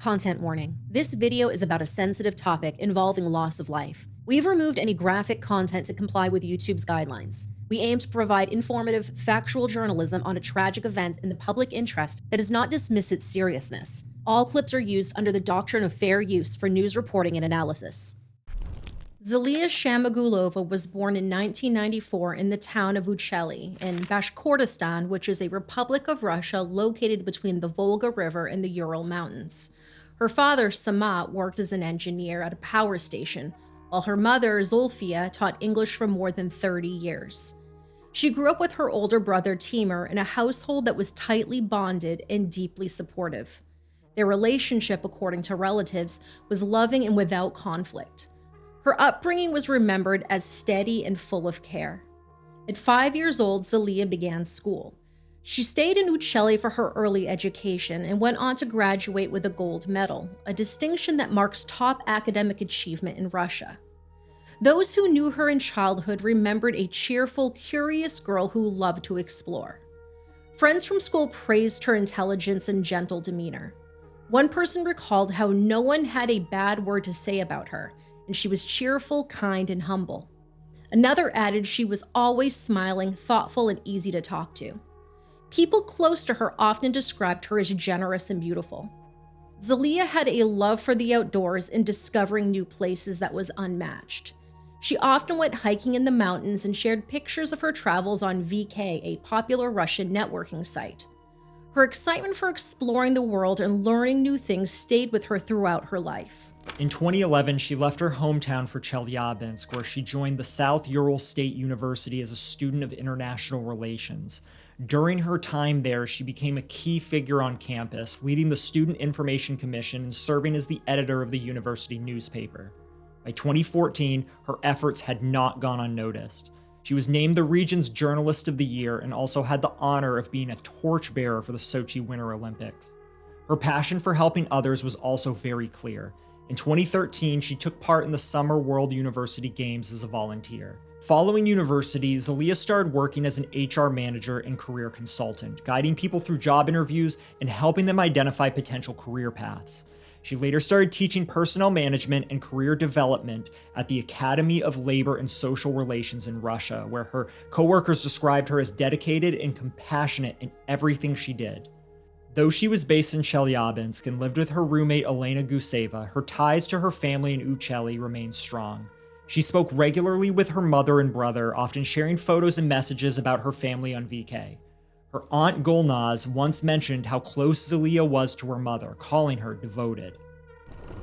Content warning. This video is about a sensitive topic involving loss of life. We've removed any graphic content to comply with YouTube's guidelines. We aim to provide informative, factual journalism on a tragic event in the public interest that does not dismiss its seriousness. All clips are used under the doctrine of fair use for news reporting and analysis. Zaliya Shamigulova was born in 1994 in the town of Ucheli in Bashkortostan, which is a republic of Russia located between the Volga River and the Ural Mountains. Her father, Samat, worked as an engineer at a power station, while her mother, Zolfia, taught English for more than 30 years. She grew up with her older brother, Timur, in a household that was tightly bonded and deeply supportive. Their relationship, according to relatives, was loving and without conflict. Her upbringing was remembered as steady and full of care. At 5 years old, Zaliya began school. She stayed in Ucheli for her early education and went on to graduate with a gold medal, a distinction that marks top academic achievement in Russia. Those who knew her in childhood remembered a cheerful, curious girl who loved to explore. Friends from school praised her intelligence and gentle demeanor. One person recalled how no one had a bad word to say about her, and she was cheerful, kind, and humble. Another added she was always smiling, thoughtful, and easy to talk to. People close to her often described her as generous and beautiful. Zaliya had a love for the outdoors and discovering new places that was unmatched. She often went hiking in the mountains and shared pictures of her travels on VK, a popular Russian networking site. Her excitement for exploring the world and learning new things stayed with her throughout her life. In 2011, she left her hometown for Chelyabinsk, where she joined the South Ural State University as a student of international relations. During her time there, she became a key figure on campus, leading the Student Information Commission and serving as the editor of the university newspaper. By 2014, her efforts had not gone unnoticed. She was named the region's Journalist of the Year and also had the honor of being a torchbearer for the Sochi Winter Olympics. Her passion for helping others was also very clear. In 2013, she took part in the Summer World University Games as a volunteer. Following university, Zaliya started working as an HR manager and career consultant, guiding people through job interviews and helping them identify potential career paths. She later started teaching personnel management and career development at the Academy of Labor and Social Relations in Russia, where her coworkers described her as dedicated and compassionate in everything she did. Though she was based in Chelyabinsk and lived with her roommate Elena Guseva, her ties to her family in Ucheli remained strong. She spoke regularly with her mother and brother, often sharing photos and messages about her family on VK. Her aunt Golnaz once mentioned how close Zaliya was to her mother, calling her devoted.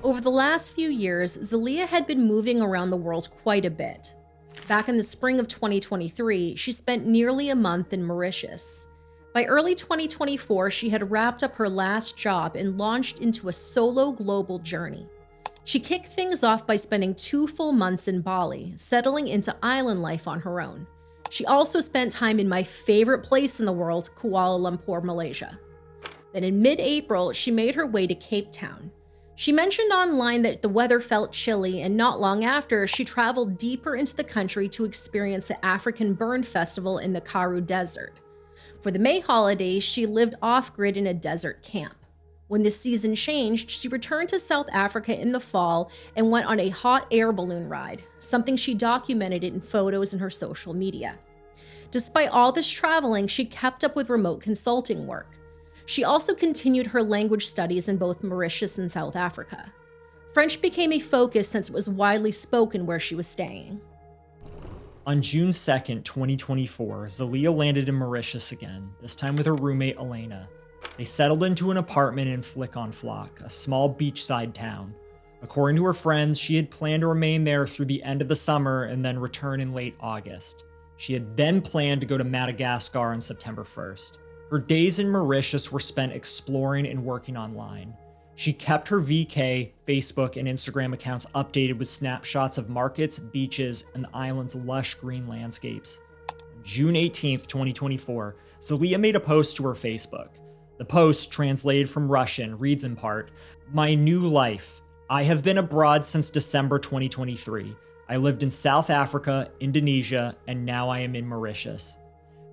Over the last few years, Zaliya had been moving around the world quite a bit. Back in the spring of 2023, she spent nearly a month in Mauritius. By early 2024, she had wrapped up her last job and launched into a solo global journey. She kicked things off by spending 2 full months in Bali, settling into island life on her own. She also spent time in my favorite place in the world, Kuala Lumpur, Malaysia. Then in mid-April, she made her way to Cape Town. She mentioned online that the weather felt chilly, and not long after, she traveled deeper into the country to experience the African Burn Festival in the Karoo Desert. For the May holidays, she lived off-grid in a desert camp. When the season changed, she returned to South Africa in the fall and went on a hot air balloon ride, something she documented in photos in her social media. Despite all this traveling, she kept up with remote consulting work. She also continued her language studies in both Mauritius and South Africa. French became a focus since it was widely spoken where she was staying. On June 2nd, 2024, Zaliya landed in Mauritius again, this time with her roommate Elena. They settled into an apartment in Flic-en-Flac, a small beachside town. According to her friends, she had planned to remain there through the end of the summer and then return in late August. She had then planned to go to Madagascar on September 1st. Her days in Mauritius were spent exploring and working online. She kept her VK, Facebook, and Instagram accounts updated with snapshots of markets, beaches, and the island's lush green landscapes. On June 18th, 2024, Zaliya made a post to her Facebook. The post, translated from Russian, reads in part, "My new life. I have been abroad since December 2023. I lived in South Africa, Indonesia, and now I am in Mauritius.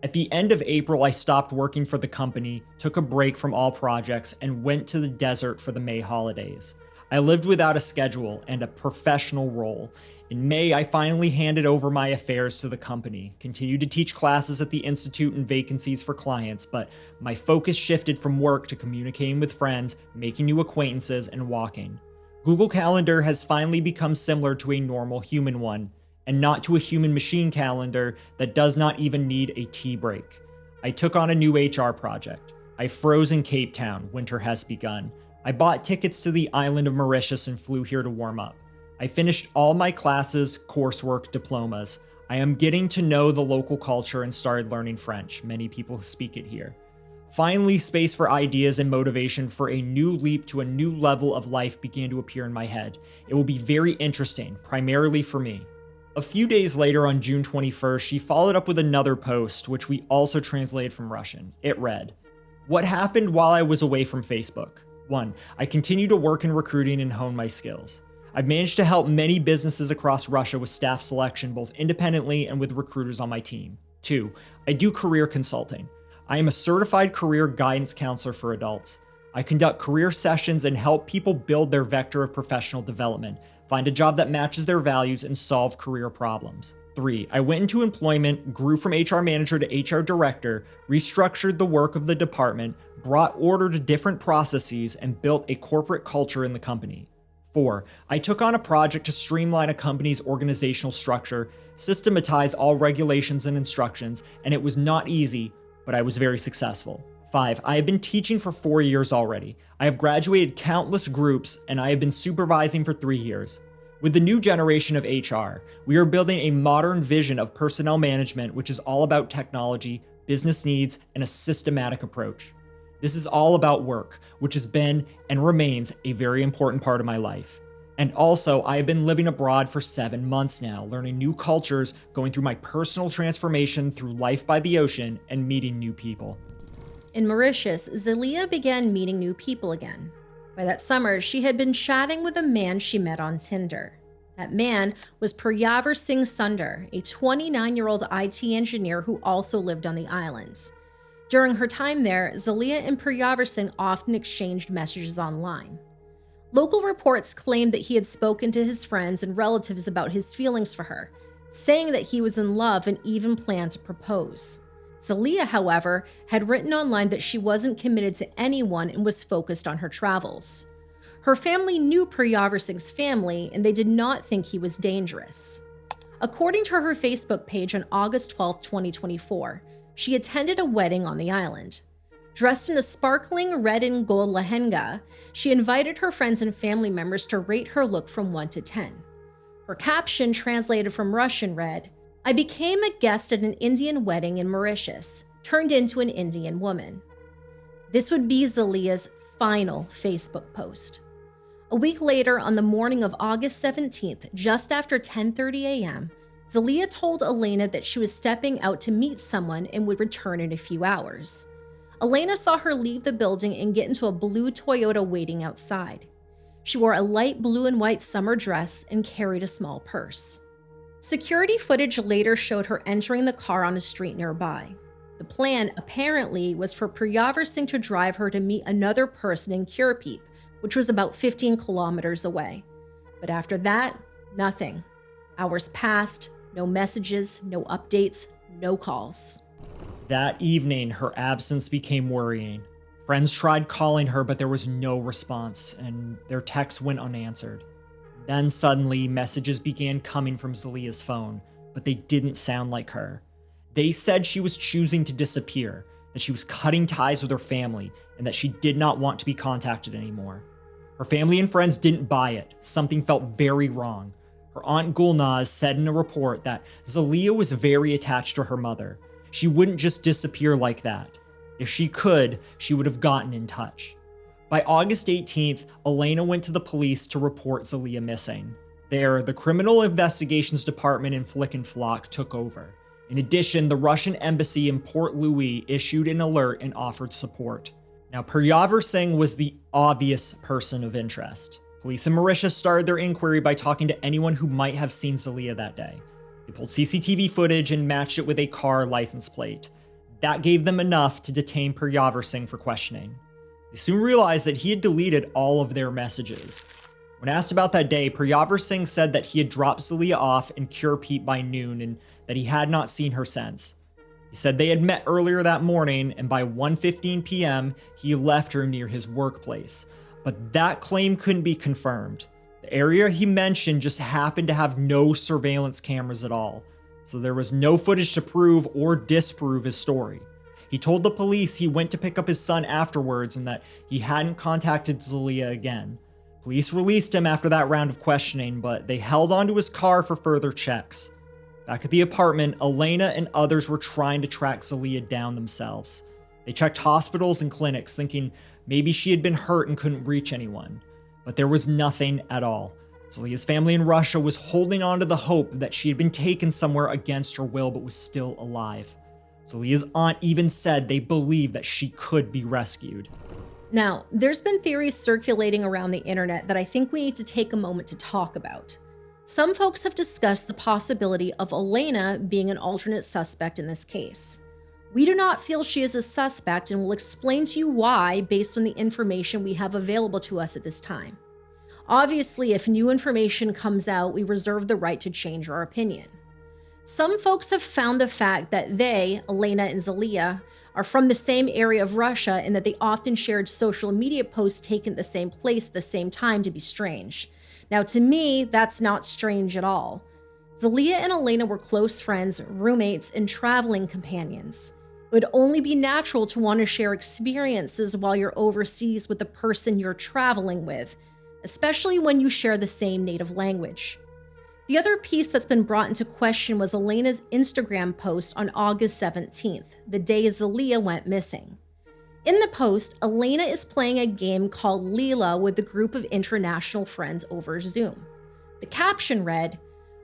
At the end of April, I stopped working for the company, took a break from all projects, and went to the desert for the May holidays. I lived without a schedule and a professional role. In May, I finally handed over my affairs to the company, continued to teach classes at the Institute and vacancies for clients, but my focus shifted from work to communicating with friends, making new acquaintances, and walking. Google Calendar has finally become similar to a normal human one, and not to a human machine calendar that does not even need a tea break. I took on a new HR project. I froze in Cape Town, winter has begun. I bought tickets to the island of Mauritius and flew here to warm up. I finished all my classes, coursework, diplomas. I am getting to know the local culture and started learning French. Many people speak it here. Finally, space for ideas and motivation for a new leap to a new level of life began to appear in my head. It will be very interesting, primarily for me. A few days later, on June 21st, she followed up with another post, which we also translated from Russian. It read, "What happened while I was away from Facebook? 1. I continue to work in recruiting and hone my skills. I've managed to help many businesses across Russia with staff selection, both independently and with recruiters on my team. 2. I do career consulting. I am a certified career guidance counselor for adults. I conduct career sessions and help people build their vector of professional development, find a job that matches their values, and solve career problems. 3. I went into employment, grew from HR manager to HR director, restructured the work of the department, brought order to different processes, and built a corporate culture in the company. 4. I took on a project to streamline a company's organizational structure, systematize all regulations and instructions, and it was not easy, but I was very successful. 5. I have been teaching for 4 years already. I have graduated countless groups, and I have been supervising for 3 years. With the new generation of HR, we are building a modern vision of personnel management, which is all about technology, business needs, and a systematic approach. This is all about work, which has been and remains a very important part of my life. And also, I have been living abroad for 7 months now, learning new cultures, going through my personal transformation through life by the ocean, and meeting new people." In Mauritius, Zaliya began meeting new people again. By that summer, she had been chatting with a man she met on Tinder. That man was Puryavar Singh Sundar, a 29-year-old IT engineer who also lived on the island. During her time there, Zaliya and Puryavar Singh often exchanged messages online. Local reports claimed that he had spoken to his friends and relatives about his feelings for her, saying that he was in love and even planned to propose. Zaliya, however, had written online that she wasn't committed to anyone and was focused on her travels. Her family knew Puryavar Singh's family, and they did not think he was dangerous. According to her Facebook page on August 12, 2024, she attended a wedding on the island. Dressed in a sparkling red and gold lehenga, she invited her friends and family members to rate her look from 1 to 10. Her caption, translated from Russian, read, "I became a guest at an Indian wedding in Mauritius, turned into an Indian woman." This would be Zaliya's final Facebook post. A week later, on the morning of August 17th, just after 10:30 a.m., Zaliya told Elena that she was stepping out to meet someone and would return in a few hours. Elena saw her leave the building and get into a blue Toyota waiting outside. She wore a light blue and white summer dress and carried a small purse. Security footage later showed her entering the car on a street nearby. The plan, apparently, was for Puryavar Singh to drive her to meet another person in Kirpip, which was about 15 kilometers away. But after that, nothing. Hours passed, no messages, no updates, no calls. That evening, her absence became worrying. Friends tried calling her, but there was no response, and their texts went unanswered. Then suddenly, messages began coming from Zaliya's phone, but they didn't sound like her. They said she was choosing to disappear, that she was cutting ties with her family, and that she did not want to be contacted anymore. Her family and friends didn't buy it. Something felt very wrong. Her aunt Gulnaz said in a report that Zaliya was very attached to her mother. She wouldn't just disappear like that. If she could, she would have gotten in touch. By August 18th, Elena went to the police to report Zaliya missing. There, the Criminal Investigations Department in Flick and Flock took over. In addition, the Russian embassy in Port Louis issued an alert and offered support. Now, Puryavar Singh was the obvious person of interest. Police in Mauritius started their inquiry by talking to anyone who might have seen Zaliya that day. They pulled CCTV footage and matched it with a car license plate. That gave them enough to detain Peryaversingh for questioning. They soon realized that he had deleted all of their messages. When asked about that day, Peryaversingh said that he had dropped Zaliya off in Curepete by noon and that he had not seen her since. He said they had met earlier that morning, and by 1:15 p.m., he left her near his workplace. But that claim couldn't be confirmed. The area he mentioned just happened to have no surveillance cameras at all, so there was no footage to prove or disprove his story. He told the police he went to pick up his son afterwards and that he hadn't contacted Zaliya again. Police released him after that round of questioning, but they held onto his car for further checks. Back at the apartment, Elena and others were trying to track Zaliya down themselves. They checked hospitals and clinics, thinking maybe she had been hurt and couldn't reach anyone. But there was nothing at all. Zaliya's family in Russia was holding on to the hope that she had been taken somewhere against her will but was still alive. Zaliya's aunt even said they believed that she could be rescued. Now, there's been theories circulating around the internet that I think we need to take a moment to talk about. Some folks have discussed the possibility of Elena being an alternate suspect in this case. We do not feel she is a suspect and will explain to you why based on the information we have available to us at this time. Obviously, if new information comes out, we reserve the right to change our opinion. Some folks have found the fact that they, Elena and Zaliya, are from the same area of Russia and that they often shared social media posts taken at the same place at the same time to be strange. Now, to me, that's not strange at all. Zaliya and Elena were close friends, roommates, and traveling companions. It would only be natural to want to share experiences while you're overseas with the person you're traveling with, especially when you share the same native language. The other piece that's been brought into question was Elena's Instagram post on August 17th, the day Zaliya went missing. In the post, Elena is playing a game called LIABLE with a group of international friends over Zoom. The caption read,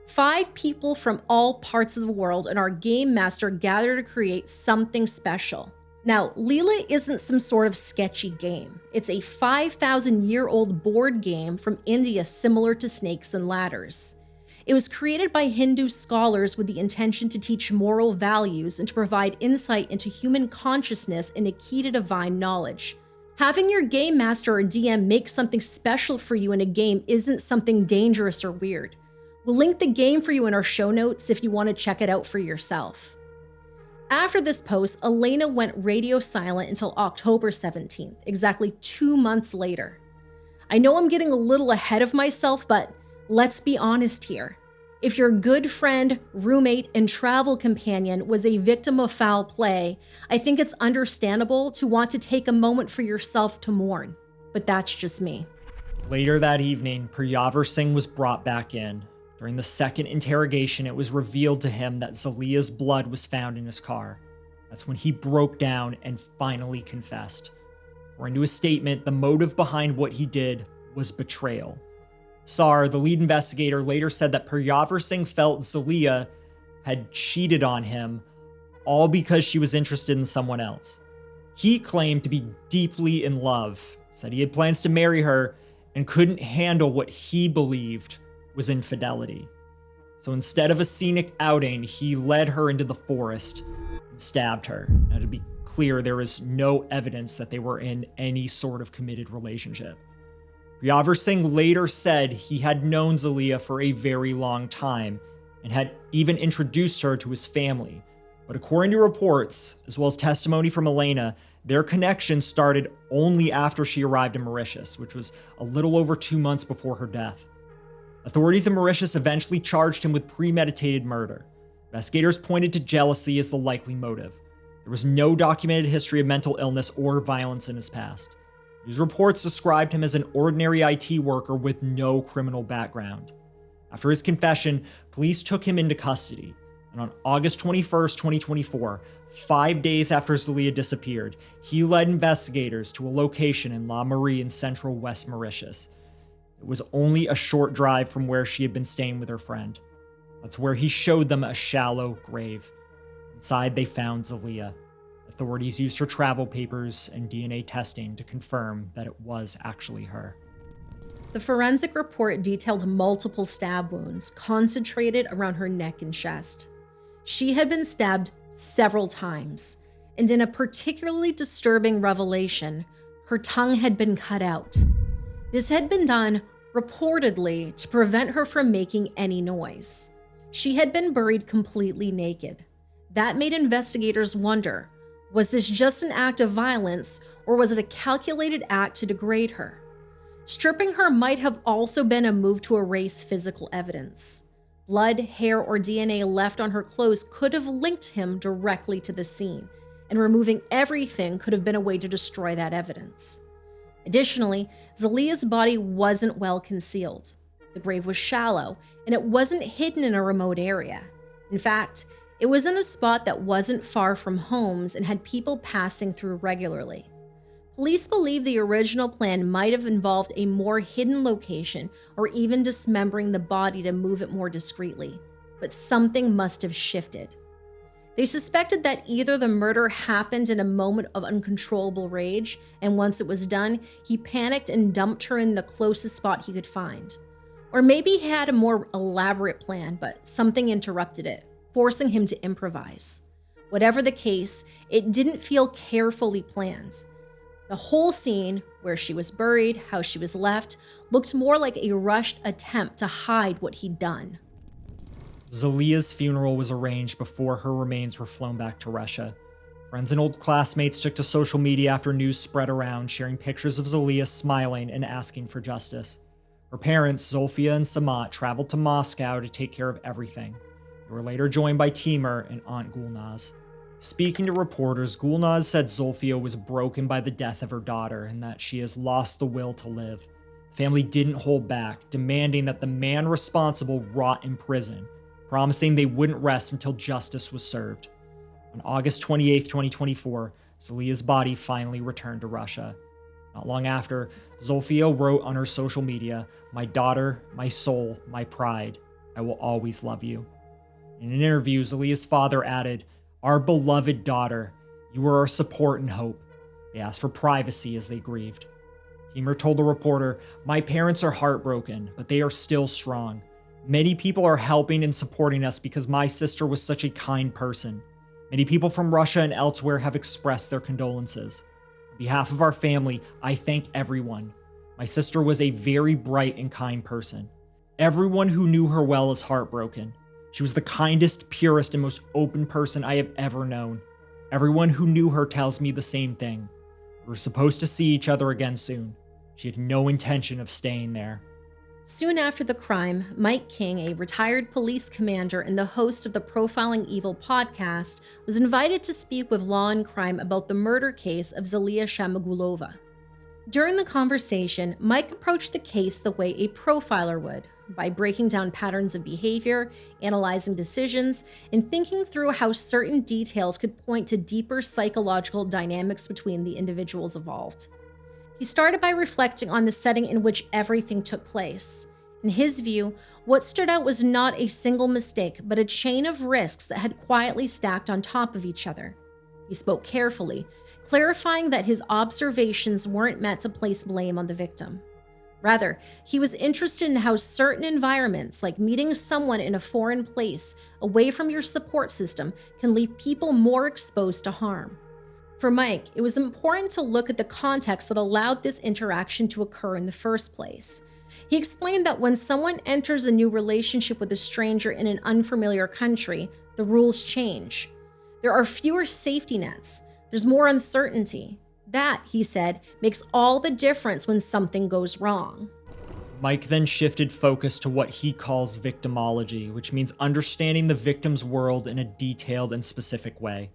"5 people from all parts of the world and our game master gather to create something special." Now, LIABLE isn't some sort of sketchy game. It's a 5,000-year-old board game from India similar to Snakes and Ladders. It was created by Hindu scholars with the intention to teach moral values and to provide insight into human consciousness and a key to divine knowledge. Having your game master or DM make something special for you in a game isn't something dangerous or weird. We'll link the game for you in our show notes if you want to check it out for yourself. After this post, Elena went radio silent until October 17th, exactly 2 months later. I know I'm getting a little ahead of myself, but let's be honest here. If your good friend, roommate, and travel companion was a victim of foul play, I think it's understandable to want to take a moment for yourself to mourn. But that's just me. Later that evening, Peryaversingh was brought back in. During the second interrogation, it was revealed to him that Zaliya's blood was found in his car. That's when he broke down and finally confessed. According to his statement, the motive behind what he did was betrayal. Sar, the lead investigator, later said that Peryaversingh felt Zaliya had cheated on him, all because she was interested in someone else. He claimed to be deeply in love, said he had plans to marry her, and couldn't handle what he believed was infidelity. So instead of a scenic outing, he led her into the forest and stabbed her. Now, to be clear, there is no evidence that they were in any sort of committed relationship. Peryaversingh later said he had known Zaliya for a very long time and had even introduced her to his family. But according to reports, as well as testimony from Elena, their connection started only after she arrived in Mauritius, which was a little over 2 months before her death. Authorities in Mauritius eventually charged him with premeditated murder. Investigators pointed to jealousy as the likely motive. There was no documented history of mental illness or violence in his past. News reports described him as an ordinary IT worker with no criminal background. After his confession, police took him into custody, and on August 21st, 2024, 5 days after Zaliya disappeared, he led investigators to a location in La Marie in central West Mauritius. It was only a short drive from where she had been staying with her friend. That's where he showed them a shallow grave. Inside, they found Zaliya. Authorities used her travel papers and DNA testing to confirm that it was actually her. The forensic report detailed multiple stab wounds concentrated around her neck and chest. She had been stabbed several times, and in a particularly disturbing revelation, her tongue had been cut out. This had been done, reportedly, to prevent her from making any noise. She had been buried completely naked. That made investigators wonder, was this just an act of violence, or was it a calculated act to degrade her? Stripping her might have also been a move to erase physical evidence. Blood, hair, or DNA left on her clothes could have linked him directly to the scene, and removing everything could have been a way to destroy that evidence. Additionally, Zaliya's body wasn't well concealed. The grave was shallow, and it wasn't hidden in a remote area. In fact, it was in a spot that wasn't far from homes and had people passing through regularly. Police believe the original plan might have involved a more hidden location or even dismembering the body to move it more discreetly, but something must have shifted. They suspected that either the murder happened in a moment of uncontrollable rage, and once it was done, he panicked and dumped her in the closest spot he could find. Or maybe he had a more elaborate plan, but something interrupted it, forcing him to improvise. Whatever the case, it didn't feel carefully planned. The whole scene, where she was buried, how she was left, looked more like a rushed attempt to hide what he'd done. Zaliya's funeral was arranged before her remains were flown back to Russia. Friends and old classmates took to social media after news spread around, sharing pictures of Zaliya smiling and asking for justice. Her parents, Zofia and Samat, traveled to Moscow to take care of everything. They were later joined by Timur and Aunt Gulnaz. Speaking to reporters, Gulnaz said Zofia was broken by the death of her daughter and that she has lost the will to live. The family didn't hold back, demanding that the man responsible rot in prison, promising they wouldn't rest until justice was served. On August 28, 2024, Zaliya's body finally returned to Russia. Not long after, Zofia wrote on her social media, "My daughter, my soul, my pride. I will always love you." In an interview, Zaliya's father added, "Our beloved daughter, you were our support and hope." They asked for privacy as they grieved. Timur told the reporter, "My parents are heartbroken, but they are still strong. Many people are helping and supporting us because my sister was such a kind person. Many people from Russia and elsewhere have expressed their condolences. On behalf of our family, I thank everyone. My sister was a very bright and kind person. Everyone who knew her well is heartbroken. She was the kindest, purest, and most open person I have ever known. Everyone who knew her tells me the same thing. We were supposed to see each other again soon. She had no intention of staying there." Soon after the crime, Mike King, a retired police commander and the host of the Profiling Evil podcast, was invited to speak with Law and Crime about the murder case of Zaliya Shamigulova. During the conversation, Mike approached the case the way a profiler would, by breaking down patterns of behavior, analyzing decisions, and thinking through how certain details could point to deeper psychological dynamics between the individuals involved. He started by reflecting on the setting in which everything took place. In his view, what stood out was not a single mistake, but a chain of risks that had quietly stacked on top of each other. He spoke carefully, clarifying that his observations weren't meant to place blame on the victim. Rather, he was interested in how certain environments, like meeting someone in a foreign place, away from your support system, can leave people more exposed to harm. For Mike, it was important to look at the context that allowed this interaction to occur in the first place. He explained that when someone enters a new relationship with a stranger in an unfamiliar country, the rules change. There are fewer safety nets. There's more uncertainty. That, he said, makes all the difference when something goes wrong. Mike then shifted focus to what he calls victimology, which means understanding the victim's world in a detailed and specific way.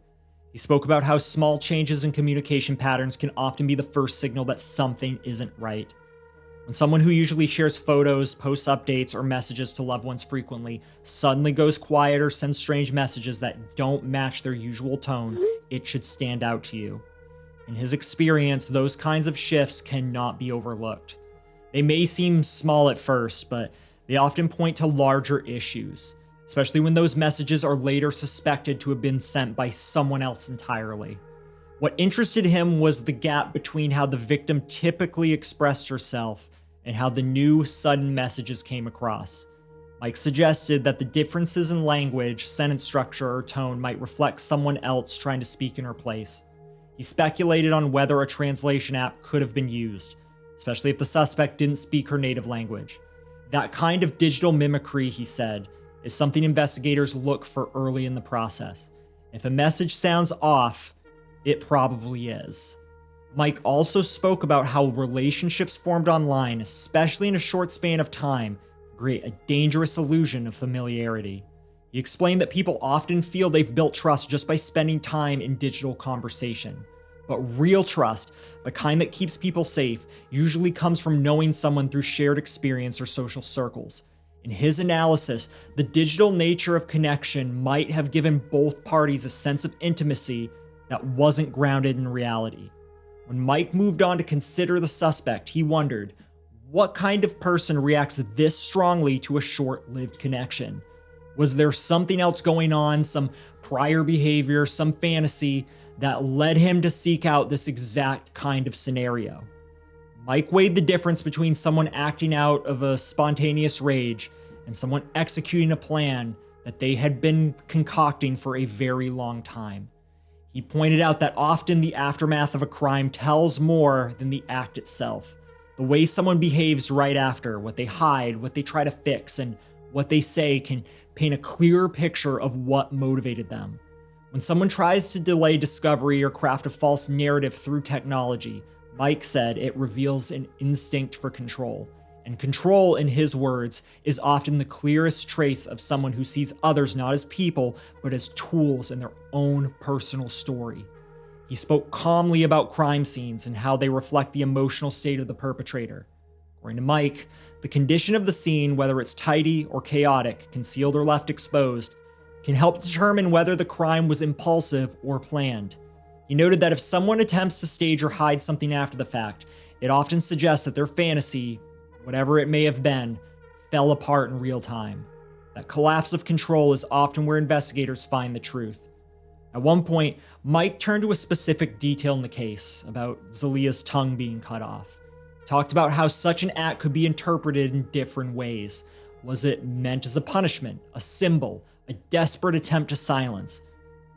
He spoke about how small changes in communication patterns can often be the first signal that something isn't right. When someone who usually shares photos, posts updates, or messages to loved ones frequently suddenly goes quiet or sends strange messages that don't match their usual tone, it should stand out to you. In his experience, those kinds of shifts cannot be overlooked. They may seem small at first, but they often point to larger issues, especially when those messages are later suspected to have been sent by someone else entirely. What interested him was the gap between how the victim typically expressed herself and how the new, sudden messages came across. Mike suggested that the differences in language, sentence structure, or tone might reflect someone else trying to speak in her place. He speculated on whether a translation app could have been used, especially if the suspect didn't speak her native language. That kind of digital mimicry, he said, is something investigators look for early in the process. If a message sounds off, it probably is. Mike also spoke about how relationships formed online, especially in a short span of time, create a dangerous illusion of familiarity. He explained that people often feel they've built trust just by spending time in digital conversation. But real trust, the kind that keeps people safe, usually comes from knowing someone through shared experience or social circles. In his analysis, the digital nature of connection might have given both parties a sense of intimacy that wasn't grounded in reality. When Mike moved on to consider the suspect, he wondered, what kind of person reacts this strongly to a short-lived connection? Was there something else going on, some prior behavior, some fantasy that led him to seek out this exact kind of scenario? Mike weighed the difference between someone acting out of a spontaneous rage and someone executing a plan that they had been concocting for a very long time. He pointed out that often the aftermath of a crime tells more than the act itself. The way someone behaves right after, what they hide, what they try to fix, and what they say can paint a clearer picture of what motivated them. When someone tries to delay discovery or craft a false narrative through technology, Mike said it reveals an instinct for control. And control, in his words, is often the clearest trace of someone who sees others not as people, but as tools in their own personal story. He spoke calmly about crime scenes and how they reflect the emotional state of the perpetrator. According to Mike, the condition of the scene, whether it's tidy or chaotic, concealed or left exposed, can help determine whether the crime was impulsive or planned. He noted that if someone attempts to stage or hide something after the fact, it often suggests that their fantasy, whatever it may have been, fell apart in real time. That collapse of control is often where investigators find the truth. At one point, Mike turned to a specific detail in the case about Zaliya's tongue being cut off. He talked about how such an act could be interpreted in different ways. Was it meant as a punishment, a symbol, a desperate attempt to silence?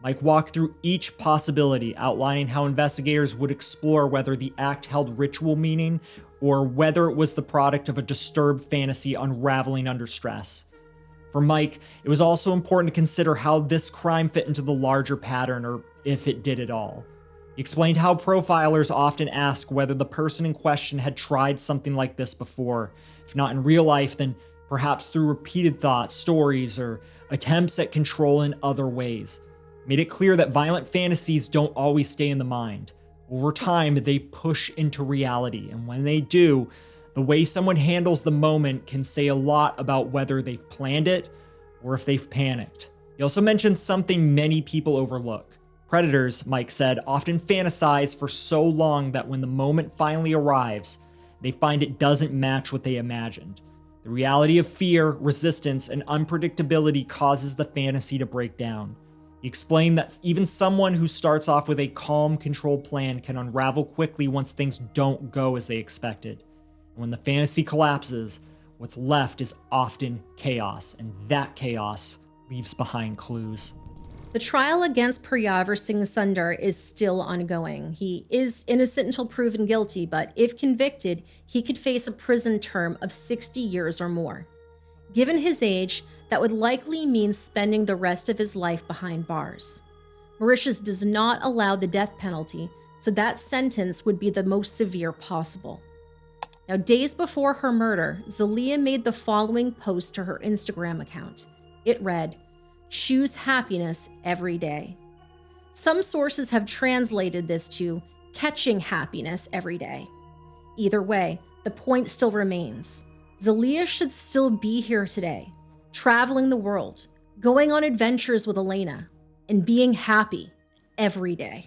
Mike walked through each possibility, outlining how investigators would explore whether the act held ritual meaning or whether it was the product of a disturbed fantasy unraveling under stress. For Mike, it was also important to consider how this crime fit into the larger pattern, or if it did at all. He explained how profilers often ask whether the person in question had tried something like this before. If not in real life, then perhaps through repeated thoughts, stories, or attempts at control in other ways. Made it clear that violent fantasies don't always stay in the mind. Over time, they push into reality, and when they do, the way someone handles the moment can say a lot about whether they've planned it or if they've panicked. He also mentioned something many people overlook. Predators, Mike said, often fantasize for so long that when the moment finally arrives, they find it doesn't match what they imagined. The reality of fear, resistance, and unpredictability causes the fantasy to break down. He explained that even someone who starts off with a calm, controlled plan can unravel quickly once things don't go as they expected. And when the fantasy collapses, what's left is often chaos, and that chaos leaves behind clues. The trial against Priyavir Singh Sundar is still ongoing. He is innocent until proven guilty, but if convicted, he could face a prison term of 60 years or more. Given his age, that would likely mean spending the rest of his life behind bars. Mauritius does not allow the death penalty, so that sentence would be the most severe possible. Now, days before her murder, Zaliya made the following post to her Instagram account. It read, "Choose happiness every day." Some sources have translated this to catching happiness every day. Either way, the point still remains. Zaliya should still be here today, traveling the world, going on adventures with Elena, and being happy every day.